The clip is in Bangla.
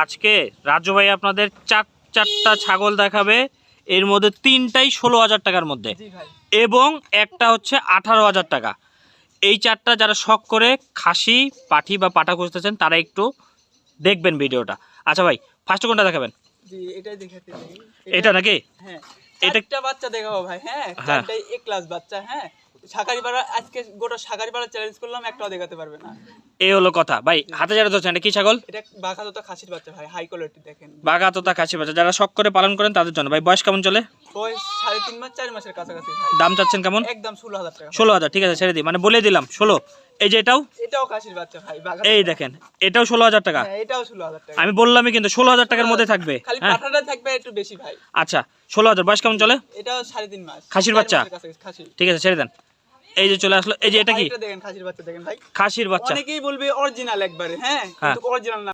আজকে রাজু ভাই আপনাদের চারটা ছাগল দেখাবে, এর মধ্যে 3টাই 16,000 টাকার মধ্যে এবং একটা হচ্ছে 18,000 টাকা। এই চারটা যারা শখ করে খাসি পাঠি বা পাঠা খুঁজতেছেন তারা একটু দেখবেন ভিডিওটা। আচ্ছা ভাই, ফার্স্ট কোনটা দেখাবেন? জি এটাই দেখাতে চাই। এটা নাকি? হ্যাঁ, এটা একটা বাচ্চা দেখাবো ভাই। হ্যাঁ, চারটাই এ ক্লাস বাচ্চা। হ্যাঁ, শাকারিপাড়া আজকে গোটা শাকারিপাড়া চ্যালেঞ্জ করলাম, একটাও দেখাতে পারবে না। এই হলো কথা ভাই। হাতে যারা ধরছেন এটা কি ছাগল? এটা বাঘাতোতা খাসির বাচ্চা ভাই, হাই কোয়ালিটি দেখেন। বাঘাতোতা খাসি বাচ্চা, যারা শখ করে পালন করেন তাদের জন্য। ভাই বয়স কেমন চলে? বয়স 3.5 মাস 4 মাসের কাছাকাছি ভাই। দাম চাচ্ছেন কেমন? একদম 16,000 টাকা। 16,000, ঠিক আছে ছেড়ে দিই, মানে বলে দিলাম 16। এই যে এটাও খাসির বাচ্চা ভাই, এই দেখেন, এটাও 16,000 টাকা। হ্যাঁ, এটাও 16,000 টাকা। আমি বললামই কিন্তু 16,000 টাকার মধ্যে থাকবে। খালি হ্যাঁ পাঠাটা থাকবে একটু বেশি ভাই। আচ্ছা 16,000। বয়স কেমন চলে? এটাও 3.5 মাস খাসির বাচ্চা? খাসি। ঠিক আছে ছেড়ে দেন। এই যে চলে আসলো, এই যে এটা কি? এটা দেখেন খাসির বাচ্চা দেখেন ভাই। খাসির বাচ্চা। অনেকেই বলবে অরিজিনাল একবারে, হ্যাঁ, কিন্তু অরিজিনাল না।